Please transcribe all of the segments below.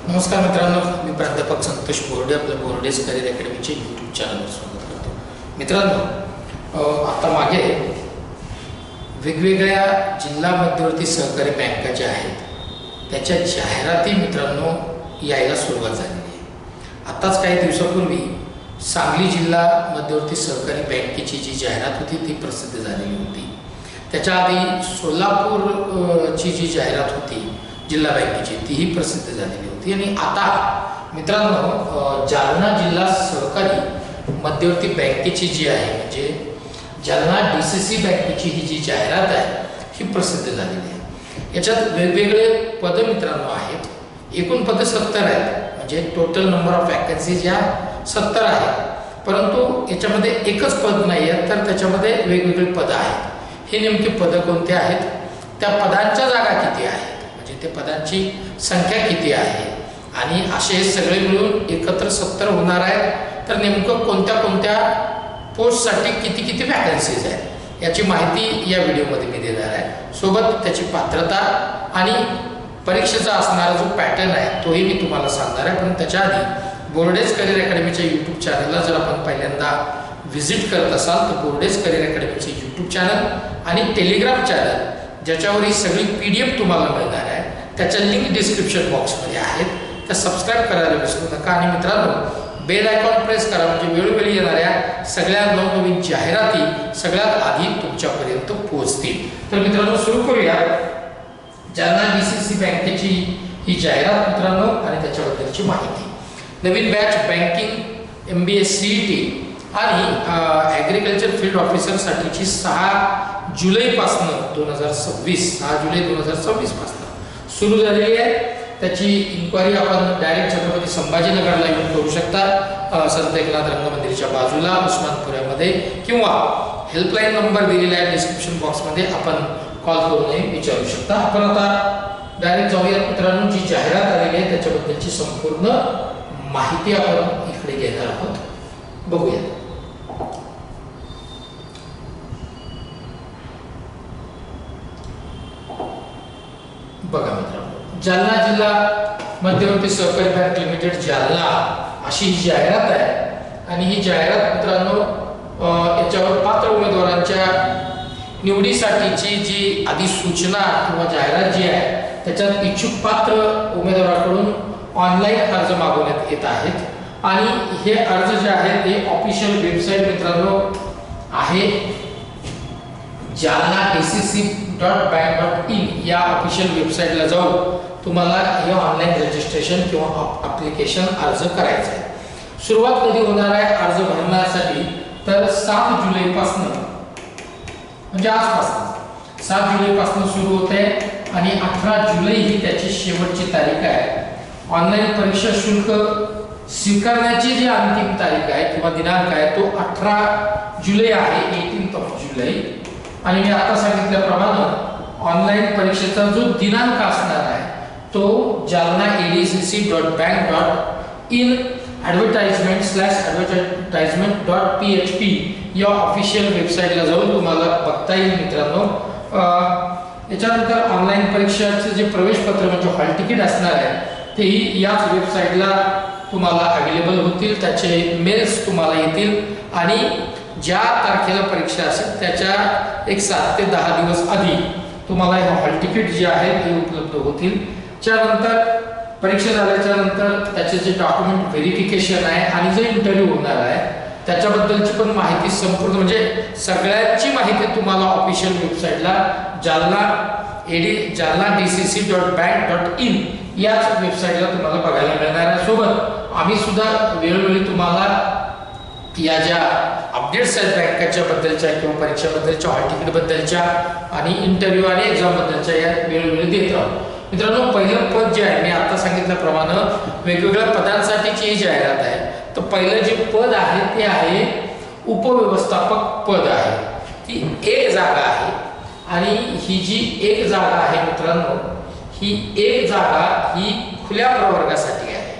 नमस्कार मित्रांनो, मी प्राध्यापक संतोष बोर्डे आपल्या बोर्डेज करिअर अकॅडमीचे यूट्यूब चॅनलवर स्वागत करतो. मित्रांनो, आता मागे वेगवेगळ्या जिल्हा मध्यवर्ती सहकारी बँका ज्या आहेत त्याच्या जाहिराती मित्रांनो यायला सुरुवात झालेली आहे. आताच काही दिवसापूर्वी सांगली जिल्हा मध्यवर्ती सहकारी बँकेची जी जाहिरात होती ती प्रसिद्ध झालेली होती. त्याच्या आधी सोलापूरची जी जाहिरात होती जिल्हा बँकेची तीही प्रसिद्ध झालेली होती. आणि आता मित्रांनो जालना जिल्हा सहकारी मध्यवर्ती बँकेची जी आहे म्हणजे जालना DCC बँकेची ही जी जाहिरात आहे ही प्रसिद्ध झालेली आहे. याच्यात वेगवेगळे पद मित्रांनो आहेत. एकूण पद 70 आहेत, म्हणजे टोटल नंबर ऑफ वॅकन्सीज या 70 आहेत. परंतु याच्यामध्ये एकच पद नाही आहे, तर त्याच्यामध्ये वेगवेगळे पद आहेत. हे नेमके पद कोणते आहेत, त्या पदांच्या जागा किती आहेत, ते पदांची संख्या किती आहे आणि असे सगळे मिळून एकत्र 70 होणार आहेत. तर नेमकं कोणत्या कोणत्या पोस्टसाठी किती किती वॅकन्सीज आहेत याची माहिती या व्हिडिओमध्ये मी देणार आहे. सोबत त्याची पात्रता आणि परीक्षेचा असणारा जो पॅटर्न आहे तोही मी तुम्हाला सांगणार आहे. पण त्याच्या आधी बोर्डेज करिअर अकॅडमीच्या यूट्यूब चॅनलला जर आपण पहिल्यांदा व्हिजिट करत असाल तर बोर्डेज करिअर अकॅडमीचे यूट्यूब चॅनल आणि टेलिग्राम चॅनल ज्याच्यावर ही सगळी PDF तुम्हाला मिळणार आहे त्याच्या लिंक डिस्क्रिप्शन बॉक्समध्ये आहेत, त्या सबस्क्राईब करायला विसरू नका. आणि मित्रांनो बेल आयकॉन प्रेस करा म्हणजे वेळोवेळी येणाऱ्या सगळ्या नवनवीन जाहिराती सगळ्यात आधी तुमच्यापर्यंत पोहोचतील. तर मित्रांनो सुरू करूया जालना DCC बँकेची ही जाहिरात मित्रांनो आणि त्याच्याबद्दलची माहिती. नवीन बॅच बँकिंग MBA CET आणि ॲग्रिकल्चर फील्ड ऑफिसरसाठीची 6 जुलैपासून 2026 पासून सुरू झालेली आहे. त्याची इन्क्वायरी आपण डायरेक्ट छत्रपती संभाजीनगरला येऊन करू शकता, संत एकनाथ रंगमंदिरच्या बाजूला उस्मानपुऱ्यामध्ये, किंवा हेल्पलाईन नंबर दिलेला आहे डिस्क्रिप्शन बॉक्समध्ये, आपण कॉल करूनही विचारू शकता. आपण आता डायरेक्ट जाऊया मित्रांनो. जी जाहिरात आलेली आहे त्याच्याबद्दलची संपूर्ण माहिती आपण इकडे घेणार आहोत, बघूया. बघा मित्रांनो, जालना जिल्हा मध्यवर्ती सहकारी बँक लिमिटेड जालना अशी ही जाहिरात आहे. आणि ही जाहिरात मित्रांनो याच्यावर पात्र उमेदवारांच्या निवडीसाठीची जी अधिसूचना किंवा जाहिरात जी आहे त्याच्यात इच्छुक पात्र उमेदवाराकडून ऑनलाईन अर्ज मागवण्यात येत आहेत. आणि हे अर्ज जे आहेत ते ऑफिशियल वेबसाईट मित्रांनो आहे जालना DCC.bank.in या ऑफिशियल वेबसाईटला जाऊन तुम्हाला हे ऑनलाईन रजिस्ट्रेशन किंवा ॲप्लिकेशन अर्ज करायचं आहे. सुरुवात कधी होणार आहे अर्ज भरण्यासाठी, तर 7 जुलैपासून म्हणजे आजपासून 7 जुलैपासून सुरू होते आणि 18 जुलै ही त्याची शेवटची तारीख आहे. ऑनलाईन परीक्षा शुल्क स्वीकारण्याची जी अंतिम तारीख आहे किंवा दिनांक आहे तो 18 जुलै आहे, 18 जुलै. आणि मी आता सांगितल्याप्रमाणे ऑनलाईन परीक्षेचा जो दिनांक असणार आहे तो जालना adcc.bank.in advertisement/advertisement.php या ऑफिशियल वेबसाईटला जाऊन तुम्हाला बघता येईल मित्रांनो. याच्यानंतर ऑनलाईन परीक्षेचे जे प्रवेशपत्र म्हणजे हॉल तिकीट असणार आहे तेही याच वेबसाईटला तुम्हाला अवेलेबल होतील. त्याचे मेल्स तुम्हाला येतील आणि ज्या तारखेला परीक्षा असेल त्याच्या 7 ते 10 दिवस आधी तुम्हाला हे हॉल तिकीट जे आहे ते उपलब्ध होतील. त्यानंतर परीक्षा झाल्याच्या नंतर त्याचे जे डॉक्युमेंट व्हेरिफिकेशन आहे आणि जे इंटरव्ह्यू होणार आहे त्याच्याबद्दलची पण माहिती संपूर्ण म्हणजे सगळ्याची माहिती तुम्हाला ऑफिशियल वेबसाईटला जालना DCC.bank.in याच वेबसाईटला तुम्हाला बघायला मिळणार आहे. सोबत आम्ही सुद्धा वेळोवेळी तुम्हाला या ज्या अपडेट्स आहेत बँकेच्या बद्दलच्या किंवा परीक्षेबद्दलच्या हॉल तिकीट बद्दलच्या आणि इंटरव्ह्यू आणि एक्झाम बद्दलच्या या वेळोवेळी देत राहू. मित्रांनो पहिलं पद जे आहे मी आता सांगितल्याप्रमाणे वेगवेगळ्या पदांसाठीची ही जाहिरात आहे. तर पहिलं जे पद आहे ते आहे उपव्यवस्थापक पद आहे. ती एक जागा आहे आणि ही जी एक जागा आहे मित्रांनो ही एक जागा ही खुल्या प्रवर्गासाठी आहे.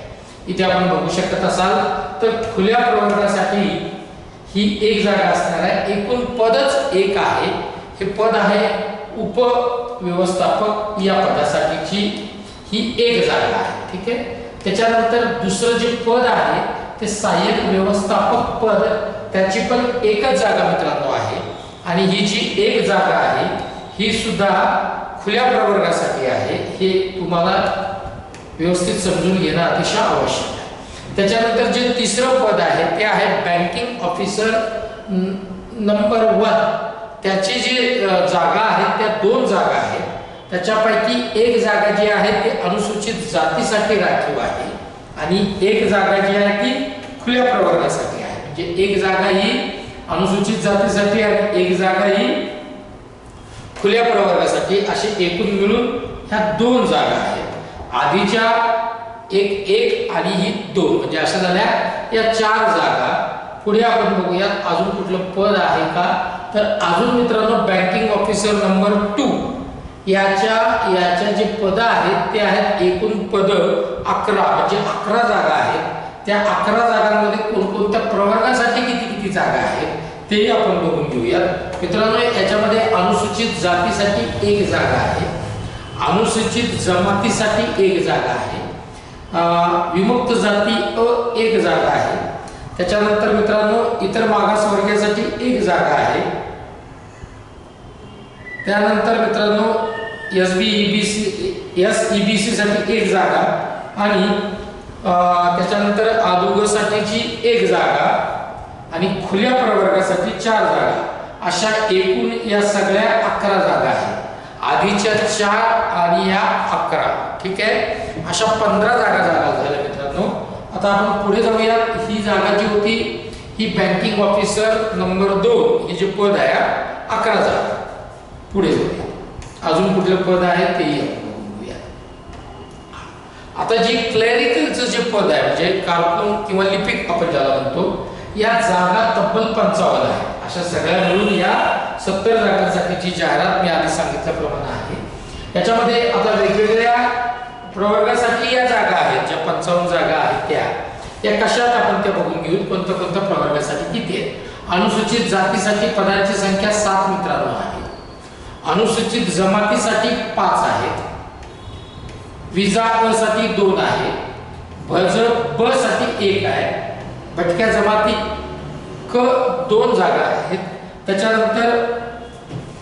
इथे आपण बघू शकत असाल तर खुल्या प्रवर्गासाठी ही एक जागा असणार आहे. एकूण पदच एक आहे. हे पद आहे उपव्यवस्थापक या पदासाठीची ही एक जागा आहे. ठीक आहे. त्याच्यानंतर दुसरं जे पद आहे ते सहाय्यक व्यवस्थापक पद, त्याची पण एकच जागा मित्रांनो आहे आणि ही जी एक जागा आहे ही सुद्धा खुल्या प्रवर्गासाठी आहे, हे तुम्हाला व्यवस्थित समजून घेणं अतिशय आवश्यक आहे. त्याच्यानंतर जे तिसरं पद आहे ते आहे बँकिंग ऑफिसर नंबर 1. त्याची जी जागा आहेत त्या 2 जागा आहेत. त्याच्यापैकी एक जागा जी आहे ती अनुसूचित जातीसाठी राखीव आहे आणि एक जागा जी आहे ती खुल्या प्रवर्गासाठी आहे. म्हणजे एक जागा ही अनुसूचित जातीसाठी आणि एक जागा ही खुल्या प्रवर्गासाठी, अशी एकूण मिळून ह्या 2 जागा आहेत. आधीच्या एक आणि ही 2 म्हणजे अशा झाल्या या 4 जागा. पुढे आपण बघूयात अजून कुठलं पद आहे का, तर अजून मित्रांनो बँकिंग ऑफिसर नंबर 2 याच्या जे पद आहेत ते आहेत एकूण पद 11 म्हणजे 11 जागा आहेत. त्या 11 जागांमध्ये कोणकोणत्या प्रवर्गासाठी किती जागा आहेत तेही आपण बघून घेऊयात. मित्रांनो याच्यामध्ये अनुसूचित जातीसाठी 1 जागा आहे, अनुसूचित जमातीसाठी 1 जागा आहे, विमुक्त जाती 1 जागा आहे. त्याच्यानंतर मित्रांनो इतर मागासवर्गीयासाठी 1 जागा आहे. त्यानंतर मित्रांनो SEBC साठी 1 जागा आणि त्याच्यानंतर आदोगसाठीची 1 जागा आणि खुल्या प्रवर्गासाठी 4 जागा. अशा एकूण या सगळ्या 11 जागा आहेत. आधीच्या 4 आणि या 11, ठीक आहे, अशा 15 जागा झाल्या मित्रांनो. आता आपण पुढे जाऊया. ही जागा जी होती ही बँकिंग ऑफिसर नंबर 2 हे जे पद आहे 11 जागा. पुढे जाऊया, अजून कुठले पद आहे तेही आपण बघूया. आता जी क्लरिकलचं जे पद आहे म्हणजे कारकून किंवा लिपिक आपण ज्याला म्हणतो, या जागा तब्बल 55 आहे. अशा सगळ्या मिळून या 70 जागांसाठीची जाहिरात मी आधी सांगितल्याप्रमाणे आहे. याच्यामध्ये आता वेगवेगळ्या प्रवर्गासाठी या जागा आहेत, ज्या 55 जागा आहेत त्या कशात आपण त्या बघून घेऊ. कोणत्या प्रवर्गासाठी किती आहेत. अनुसूचित जातीसाठी पदांची संख्या 7 मित्रांनो आहे. अनुसूचित जमातीसाठी 5 आहेत. विजा अ साठी 2 आहे. भज ब साठी 1 आहे. भटक्या जमाती क 2 जागा आहेत. त्याच्यानंतर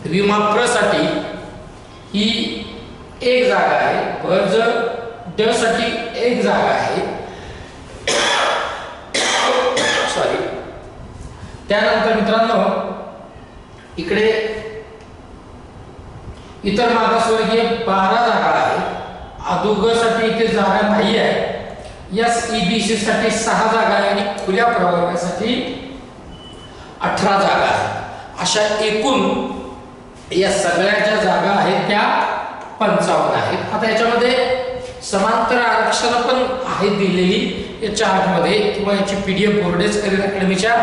विमा प्र साठी ही 1 जागा आहे. भज ड साठी 1 जागा आहे. सॉरी. त्यानंतर मित्रांनो इकडे इतर मागासवर्गीय 12 जागा आहेत. अदुग साठी इथे जागा नाही आहे. SEBC साठी 6 जागा आहे आणि खुल्या प्रवर्गासाठी 18 जागा आहेत. अशा एकूण या सगळ्या ज्या जागा आहेत त्या 55 आहेत. आता याच्यामध्ये समांतर आरक्षण पण आहे दिलेली या चार्ट मध्ये किंवा याची PDF बोर्डेज करिअर अकॅडमीच्या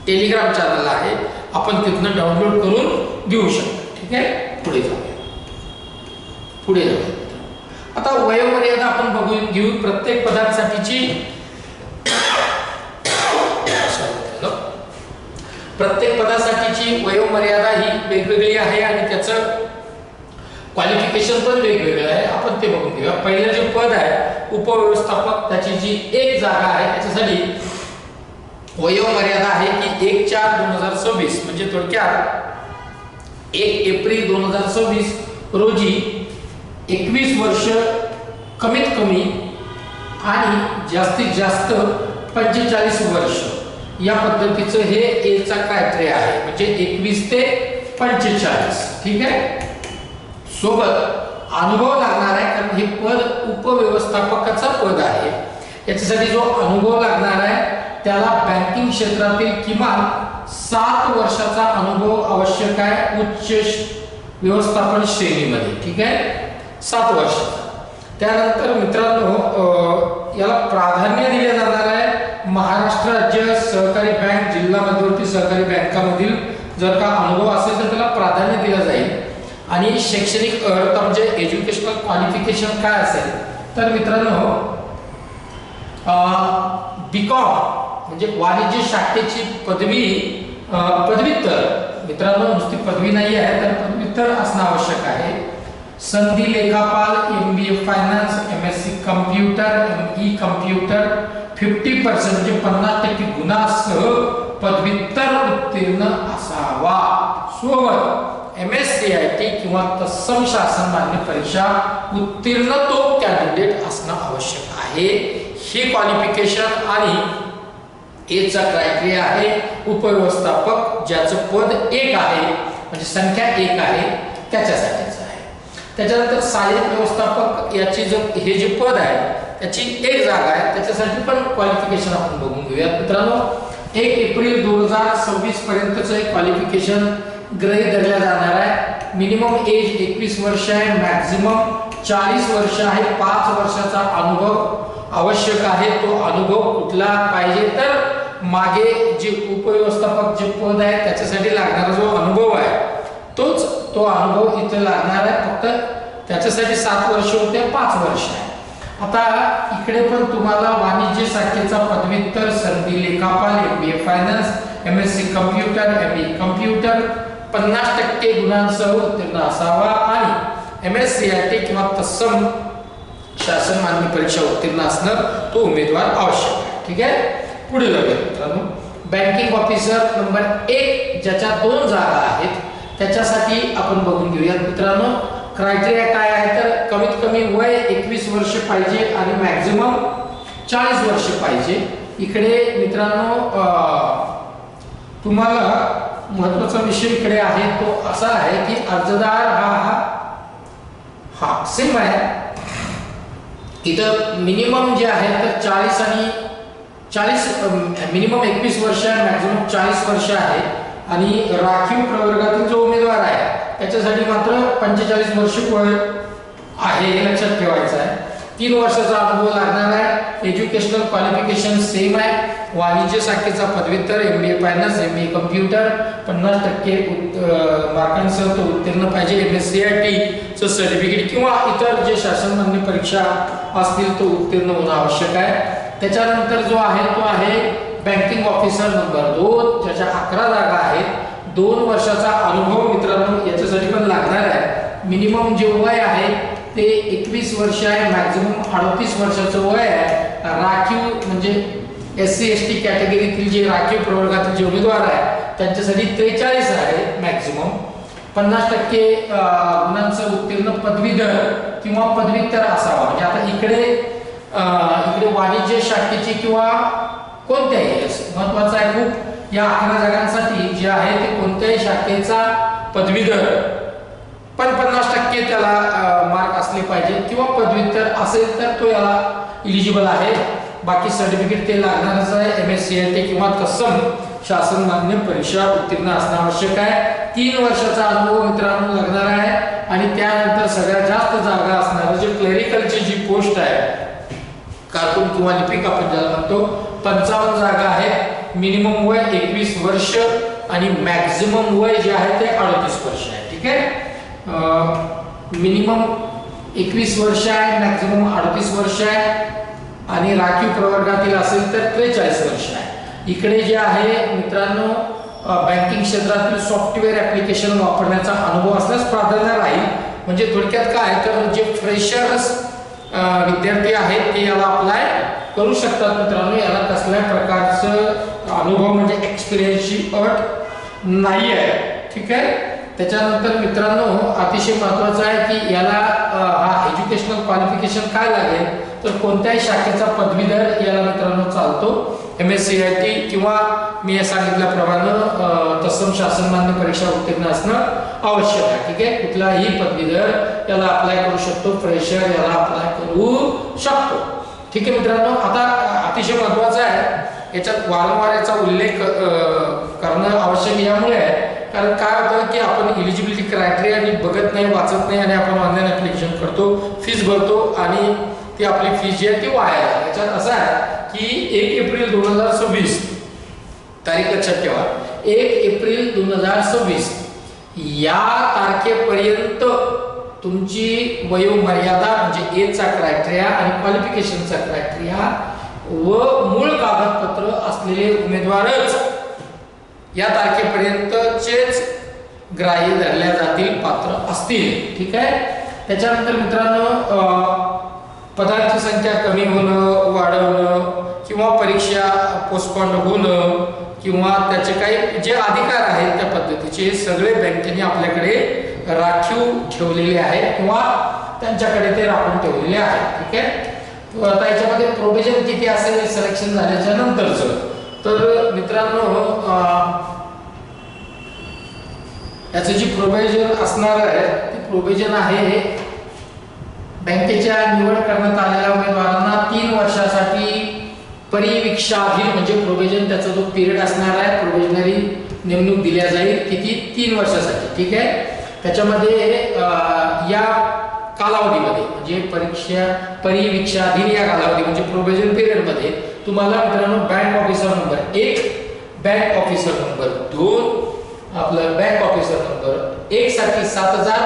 टेलिग्राम चॅनलला आहे. आपण तिथनं डाउनलोड करून घेऊ शकतो. ठीक आहे, पुढे जाऊया. आता वयोमर्यादा आपण बघून घेऊ. प्रत्येक पदांसाठीची प्रत्येक पदासाठीची वयोमर्यादा ही वेगवेगळी आहे आणि त्याचं क्वालिफिकेशन पण वेगवेगळं आहे. आपण ते बघून घेऊया. पहिलं जे पद आहे उपव्यवस्थापक, त्याची जी 1 जागा आहे त्याच्यासाठी वयोमर्यादा आहे की 1/4/2026 म्हणजे थोडक्यात 1 एप्रिल 2026 रोजी 21 वर्ष कमीत कमी आणि जास्तीत जास्त 45 वर्ष या पद्धतीचं हे एजचा क्रायटेरिया आहे. म्हणजे 21 ते 45. ठीक आहे. सोबत अनुभव लागणार आहे कारण हे पद उपव्यवस्थापकाचं पद आहे. याच्यासाठी जो अनुभव लागणार आहे त्याला बँकिंग क्षेत्रातील किमान 7 वर्षाचा अनुभव आवश्यक आहे उच्च व्यवस्थापन श्रेणीमध्ये. ठीक आहे, 7 वर्षाचा. त्यानंतर मित्रांनो याला प्राधान्य दिले जाणार आहे महाराष्ट्र राज्य सहकारी बँक, जिल्हा मध्यवर्ती सहकारी बँकामधील जर का अनुभव असेल तर त्याला प्राधान्य दिलं जाईल. आणि शैक्षणिक अर्हता म्हणजे एज्युकेशनल क्वालिफिकेशन काय असेल तर मित्रांनो BCom म्हणजे वाणिज्य शाखेची पदवी, पदव्युत्तर. मित्रांनो नुसती पदवी नाही आहे तर पदव्युत्तर असणं आवश्यक आहे. संधी लेखापाल, MBA finance, MS MSc computer ME computer 50% म्हणजे 50% गुणांसह पदव्युत्तर उत्तीर्ण असावा। सोबत MSCIT किंवा तत्सम शासन मान्य परीक्षा उत्तीर्ण तो कॅन्डिडेट असणं आवश्यक आहे। हे क्वालिफिकेशन आणि एचा क्रायटेरिया आहे। उपव्यवस्थापक ज्याचं पद 1 आहे म्हणजे संख्या 1 आहे त्याच्यासाठीच आहे। त्याच्यानंतर सहाय्यक व्यवस्थापक याची जो हे जे पद आहे त्याची 1 जागा आहे, त्याच्यासाठी पण क्वालिफिकेशन आपण बघून घेऊया मित्रांनो। 1 एप्रिल 2026 पर्यंतचं एक क्वालिफिकेशन गृहीत धरल्या जाणार आहे। मिनिमम एज 21 वर्ष आहे, मॅक्झिमम 40 वर्ष आहे, 5 वर्षाचा अनुभव आवश्यक आहे। तो अनुभव कुठला पाहिजे तर मागे जे उपव्यवस्थापक जे पद आहे त्याच्यासाठी लागणारा जो अनुभव आहे तोच तो अनुभव इथे लागणार आहे। फक्त त्याच्यासाठी 7 वर्ष होते 5 वर्ष आहे। आता इकडे पण तुम्हाला वाणिज्य शाखेचा पदव्युत्तर संधी लेखापाल MBA finance MSc computer ME computer 50% गुणांसह उत्तीर्ण असावा आणि MSCIT किंवा तत्सम शासन मान्य परीक्षा उत्तीर्ण असणं तो उमेदवार आवश्यक आहे। ठीक आहे, पुढे जाऊया मित्रांनो। बँकिंग ऑफिसर नंबर 1 ज्याच्या 2 जागा आहेत त्याच्यासाठी आपण बघून घेऊया मित्रांनो। क्रायटेरिया काय आहे तर कमीत कमी वय 21 वर्ष पाहिजे आणि मॅक्झिमम 40 वर्ष पाहिजे। इकडे मित्रांनो तुम्हाला महत्त्वाचा विषय इकडे आहे तो असा आहे की अर्जदार हा सेम आहे। इथं मिनिमम जे आहे तर 40 आणि 40 मिनिमम 21 वर्ष आहे, मॅक्झिमम 40 वर्ष आहे आणि राखीव प्रवर्गातील जो उमेदवार आहे त्याच्यासाठी मात्र 45 वर्ष वय आहे हे लक्षात ठेवायचं आहे। 3 वर्षाचा अनुभव लागणार आहे। एज्युकेशनल क्वालिफिकेशन सेम आहे। वाणिज्य शाखेचा पदव्युत्तर MBA फायनान्स ME कम्प्युटर 50% मार्कांसह तो उत्तीर्ण पाहिजे। MSCIT चं सर्टिफिकेट किंवा इतर जे शासन मान्य परीक्षा असतील तो उत्तीर्ण होणं आवश्यक आहे। त्याच्यानंतर जो आहे तो आहे बँकिंग ऑफिसर नंबर 2 ज्याच्या 11 जागा आहेत। 2 वर्षाचा अनुभव मित्रांनो याच्यासाठी पण लागणार आहे। मिनिमम जे वय आहे ते 21 वर्ष आहे, मॅक्झिमम 38 वर्षाचं वय आहे। राखीव म्हणजे SC ST कॅटेगरीतील जे राखीव प्रवर्गातील जे उमेदवार आहे त्यांच्यासाठी 43 आहे मॅक्झिमम। 50% गुणांचं उत्तीर्ण पदवीधर किंवा पदव्युत्तर असावा। म्हणजे आता इकडे वाणिज्य शाखेची किंवा कोणत्याही महत्त्वाचं आहे खूप या 11 जागांसाठी जे आहे ते कोणत्याही शाखेचा पदवीधर पण 50% त्याला मार्क असले पाहिजे किंवा पदव्युत्तर असेल तर तो याला इलिजिबल आहे। बाकी सर्टिफिकेट ते लागणारच आहे। MSCIT किंवा तत्सम शासन मान्य परीक्षा उत्तीर्ण असणं आवश्यक आहे। 3 वर्षाचा अनुभव मित्रांनो लागणार आहे आणि त्यानंतर सगळ्यात जास्त जागा असणार जे क्लेरिकलची जी पोस्ट आहे कार्टून किंवा लिपिक आपण ज्याला म्हणतो 55 जागा आहेत। मिनिमम वय 21 वर्ष आणि मॅक्झिमम वय जे आहे ते 38 वर्ष आहे। ठीक आहे, मिनिमम 21 वर्ष आहे, मॅक्झिमम 38 वर्ष आहे आणि राखीव प्रवर्गातील असेल तर 43 वर्ष आहे। इकडे जे आहे मित्रांनो बँकिंग क्षेत्रातील सॉफ्टवेअर ऍप्लिकेशन वापरण्याचा अनुभव असल्यास प्राधान्य राहील। म्हणजे थोडक्यात काय तर जे फ्रेशर्स विद्यार्थी आहेत ते याला अप्लाय करू शकतात मित्रांनो। याला कसल्या प्रकारचं अनुभव म्हणजे एक्सपिरियन्सची अट नाही आहे। ठीक आहे, त्याच्यानंतर मित्रांनो अतिशय महत्त्वाचं आहे की याला हा एज्युकेशनल क्वालिफिकेशन काय लागेल तर कोणत्याही शाखेचा पदवीधर याला मित्रांनो चालतो। MSCIT किंवा मी सांगितल्याप्रमाणे तत्सम शासन मान्य परीक्षा उत्तीर्ण असणं आवश्यक आहे। ठीक आहे, कुठलाही पदवीधर याला अप्लाय करू शकतो, फ्रेशर याला अप्लाय करू शकतो। ठीक आहे मित्रांनो, आता अतिशय महत्त्वाचं आहे याच्यात वारंवार याचा उल्लेख करणं आवश्यक यामुळे आहे कारण काय होतं की आपण इलिजिबिलिटी क्रायटेरिया नीट बघत नाही, वाचत नाही आणि आपण ऑनलाईन ऍप्लिकेशन करतो, फीस भरतो आणि ती आपली फीस जी आहे ती वाया जाते। याच्यात असं आहे की 1 एप्रिल 2026 तारीख लक्षात ठेवा। 1 एप्रिल 2026 या तारखेपर्यंत तुमची वयोमर्यादा म्हणजे एजचा क्रायटेरिया आणि क्वालिफिकेशनचा क्रायटेरिया व मूळ कागदपत्र असलेले उमेदवारच या तारखेपर्यंतचेच ग्राह्य धरल्या जातील, पात्र असतील। ठीक आहे, त्याच्यानंतर मित्रांनो पदांची संख्या कमी होणं, वाढवणं किंवा परीक्षा पोस्टपोन होणं किंवा त्याचे काही जे अधिकार आहेत त्या पद्धतीचे सगळे बँकेने आपल्याकडे राखीव ठेवलेले आहेत किंवा त्यांच्याकडे ते राखून ठेवलेले आहेत. ठीक आहे. आता याच्यामध्ये प्रोव्हिजन किती असेल सिलेक्शन झाल्याच्या नंतरचं, तर मित्रांनो याचं जी प्रोव्हिजन असणार आहे ती प्रोव्हिजन आहे बँकेच्या निवड करण्यात आलेल्या उमेदवारांना 3 वर्षासाठी परिवीक्षाधीन म्हणजे प्रोव्हिजन त्याचा जो पिरियड असणार आहे प्रोव्हिजनरी नेमणूक दिल्या जाईल किती 3 वर्षासाठी. ठीक आहे. त्याच्यामध्ये या कालावधीमध्ये म्हणजे परिवीक्षाधीन या कालावधी म्हणजे प्रोव्हिजन पिरियड मध्ये तुम्हाला मित्रांनो bank officer number 1, bank officer number 2, आपलं बँक ऑफिसर नंबर 1 साठी 7000,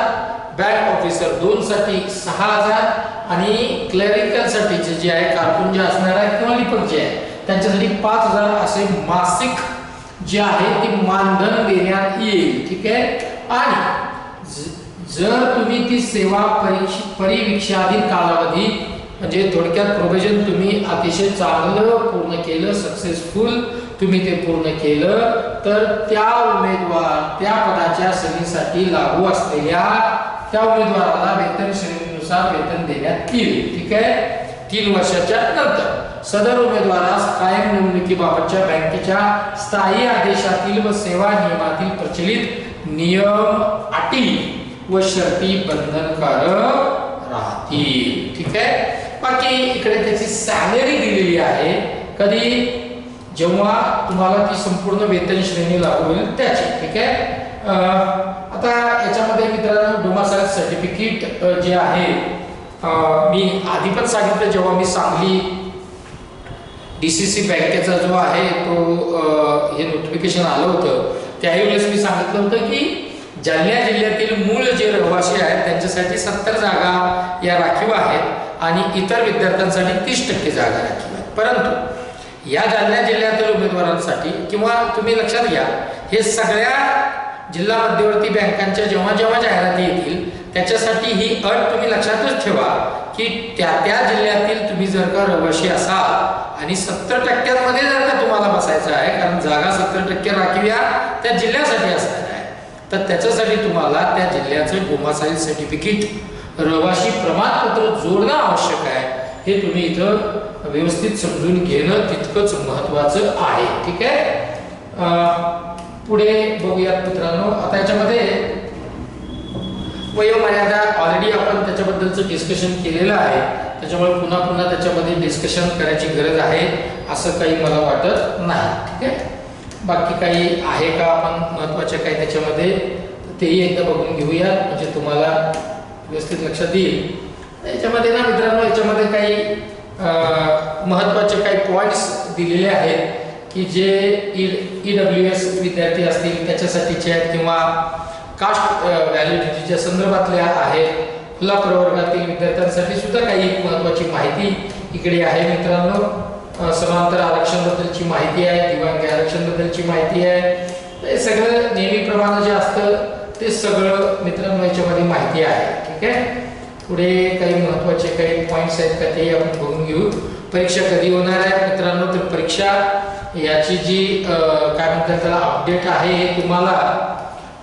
बँक ऑफिसर 2 साठी 6000 आणि क्लरिकल साठी जे आहे कारकून जे असणार आहे किंवा लिपक जे आहे त्यांच्यासाठी 5000 असे मासिक जे आहे ते मानधन देण्यात येईल. ठीक आहे. आणि जर तुम्ही ती सेवा परिवीक्षाधीन कालावधी म्हणजे थोडक्यात प्रोव्हिजन तुम्ही अतिशय चांगलं पूर्ण केलं, सक्सेसफुल तुम्ही ते पूर्ण केलं, तर त्या त्या पदाच्या श्रेणीसाठी लागू असलेल्या त्या उमेदवाराला वेतन श्रेणीनुसार वेतन देण्यात येईल. ठीक आहे. 3 वर्षाच्या नंतर सदर उमेदवारास कायम निवडणुकीबाबतच्या बँकेच्या स्थायी आदेशातील व सेवा नियमातील प्रचलित नियम, अटी व शर्ती बंधनकारक राहतील. ठीक आहे. बाकी इकडे त्याची सॅलरी दिलेली आहे कधी जेव्हा तुम्हाला ती संपूर्ण वेतन श्रेणी लागू होईल त्याची. ठीक आहे. आता याच्यामध्ये मित्रांनो डोमासाइल सर्टिफिकेट जे आहे मी आधी पण सांगितलं जेव्हा मी सांगली DCC बँकेचा जो आहे तो हे नोटिफिकेशन आलं होतं त्याही वेळेस मी सांगितलं होतं की जालना जिल्ह्यातील मूळ जे रहिवासी आहेत त्यांच्यासाठी 70 जागा या राखीव आहेत आणि इतर विद्यार्थ्यांसाठी 30% जागा राखीव आहेत. परंतु या जालना जिल्ह्यातील उमेदवारांसाठी किंवा तुम्ही लक्षात घ्या हे सगळ्या जिल्हा मध्यवर्ती बँकांच्या जेव्हा जाहिराती येतील त्याच्यासाठी ही अट तुम्ही लक्षातच ठेवा की त्या जिल्ह्यातील तुम्ही जर का रहिवासी असाल आणि 70% जर का तुम्हाला बसायचं आहे कारण जागा 70% राखीव या त्या जिल्ह्यासाठी असणार आहे तर त्याच्यासाठी तुम्हाला त्या जिल्ह्याचं डोमासाइल सर्टिफिकेट रहिवासी प्रमाणपत्र जोडणं आवश्यक आहे. हे तुम्ही इथं व्यवस्थित समजून घेणं तितकंच महत्त्वाचं आहे. ठीक आहे. पुढे बघूयात मित्रांनो. आता याच्यामध्ये वयोमर्यादा ऑलरेडी आपण त्याच्याबद्दलचं डिस्कशन केलेलं आहे त्याच्यामुळे पुन्हा त्याच्यामध्ये डिस्कशन करायची गरज आहे असं काही मला वाटत नाही. ठीक आहे. बाकी काही आहे का आपण महत्त्वाचे काही त्याच्यामध्ये तेही एकदा बघून घेऊया म्हणजे तुम्हाला व्यवस्थित लक्षात येईल. याच्यामध्ये ना मित्रांनो याच्यामध्ये काही महत्त्वाचे काही पॉईंट्स दिलेले आहेत की जे EWS विद्यार्थी असतील त्याच्यासाठीचे आहेत किंवा कास्ट व्हॅलिडिटीच्या संदर्भातल्या आहेत. खुला प्रवर्गातील विद्यार्थ्यांसाठी सुद्धा काही महत्त्वाची माहिती इकडे आहे मित्रांनो. समांतर आरक्षण बद्दलची माहिती आहे, दिव्यांग आरक्षण बद्दलची माहिती आहे. हे सगळं नेहमीप्रमाणे जे असतं ते सगळं मित्रांनो याच्यामध्ये माहिती आहे. ठीक आहे. पुढे काही महत्त्वाचे काही पॉईंट्स आहेत का ते आपण बघून घेऊ. परीक्षा कधी होणार आहे मित्रांनो तर परीक्षा याची जी काय म्हणतात त्याला अपडेट आहे हे तुम्हाला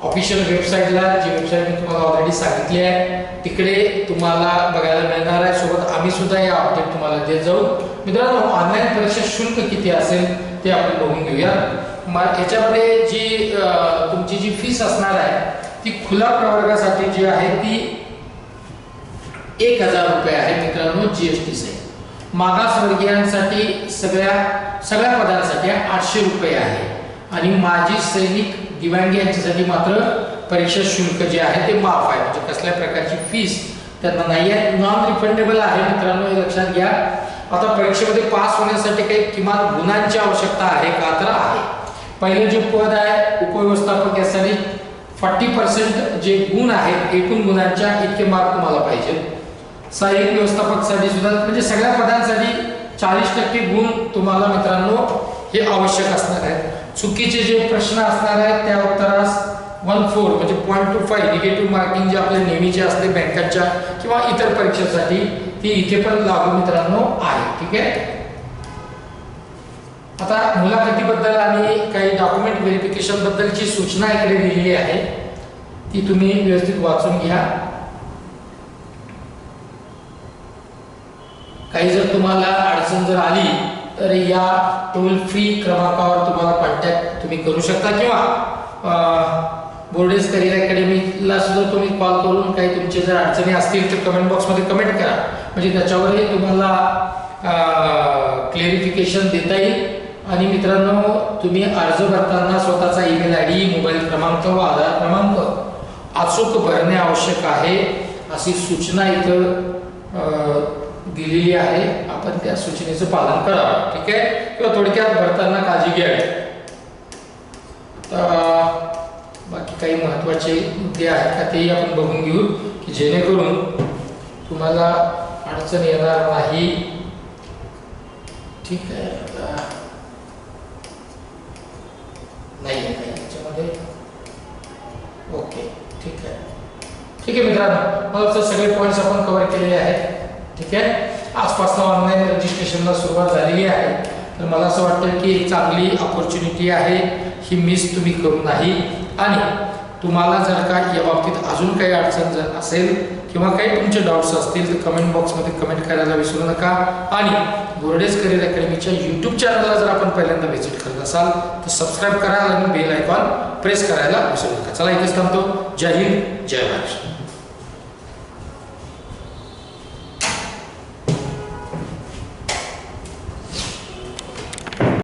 ऑफिशियल वेबसाईटला जी वेबसाईट मी तुम्हाला ऑलरेडी सांगितली आहे तिकडे तुम्हाला बघायला मिळणार आहे. सोबत आम्ही सुद्धा हे अपडेट तुम्हाला देत जाऊ. मित्रांनो ऑनलाईन परीक्षा शुल्क किती असेल ते आपण बघून घेऊया. याच्यामध्ये जी तुमची जी फीस असणार आहे ती खुला प्रवर्गासाठी जी आहे ती 1000 रुपये आहे मित्रांनो GST सहित. मागासवर्गीयांसाठी सगळ्या पदांसाठी 800 रुपये आहे आणि माजी सैनिक दिव्यांग यांच्यासाठी मात्र परीक्षा शुल्क जे आहे ते माफ आहे म्हणजे कसल्या प्रकारची फीस त्यांना नाही आहे. नॉन रिफंडेबल आहे मित्रांनो हे लक्षात घ्या. आता परीक्षेमध्ये पास होण्यासाठी काही किमान गुणांची आवश्यकता आहे का तर आहे. पहिलं जे पद आहे उपव्यवस्थापक यासाठी 40% जे गुण आहेत एकूण गुणांच्या इतके मार्क तुम्हाला पाहिजे. सहाय्यक व्यवस्थापकासाठी सुद्धा म्हणजे सगळ्या पदांसाठी 40% गुण तुम्हाला मित्रांनो हे आवश्यक असणार आहे. चुकीचे जे प्रश्न असणार आहेत त्या उत्तरास 14 म्हणजे 0.25 निगेटिव्ह मार्किंग जे आपल्या नेहमीचे असते बँकांच्या किंवा इतर परीक्षेसाठी ती इथे पण लागू मित्रांनो आहे. ठीक आहे. आता मुलाखतीबद्दल आणि काही डॉक्युमेंट व्हेरिफिकेशन बद्दलची सूचना इकडे दिलेली आहे, ती तुम्ही व्यवस्थित वाचून घ्या. काही जर तुम्हाला अडचण जर आली तर या टोल फ्री क्रमांकावर तुम्हाला कॉन्टॅक्ट तुम्ही करू शकता किंवा बोर्डेज करिअर अकॅडमीला सुद्धा तुम्ही कॉल करून काही तुमचे जर अडचणी असतील तर कमेंट बॉक्समध्ये कमेंट करा, म्हणजे त्याच्यावरही तुम्हाला क्लेरिफिकेशन देता येईल. आणि मित्रांनो, तुम्ही अर्ज भरताना स्वतःचा ईमेल आयडी, मोबाईल क्रमांक व आधार क्रमांक अचूक भरणे आवश्यक आहे अशी सूचना इथं दिलेली आहे. आपण त्या सूचनेचं पालन करावं. ठीक आहे. किंवा थोडक्यात भरताना काळजी घ्यावी. बाकी काही महत्त्वाचे मुद्दे आहेत का तेही आपण बघून घेऊ की जेणेकरून तुम्हाला अडचण येणार नाही. ठीक आहे. नाही याच्यामध्ये ओके. ठीक आहे. ठीक आहे मित्रांनो, मला सगळे पॉईंट्स आपण कव्हर केलेले आहेत. ठीक आहे. आजपासून ऑनलाईन रजिस्ट्रेशनला सुरुवात झालेली आहे, तर मला असं वाटतं की एक चांगली अपॉर्च्युनिटी आहे, ही मिस तुम्ही करू नाही. आणि तुम्हाला जर का या बाबतीत अजून काही अडचण जर असेल किंवा काही तुमचे डाऊट्स असतील तर कमेंट बॉक्समध्ये कमेंट करायला विसरू नका. आणि बोर्डेज करिअर अकॅडमीच्या यूट्यूब चॅनलला जर आपण पहिल्यांदा व्हिजिट करत असाल तर सबस्क्राईब करा आणि बेल आयकॉन प्रेस करायला विसरू नका. चला इथेच थांबतो. जय हिंद, जय महाराष्ट्र.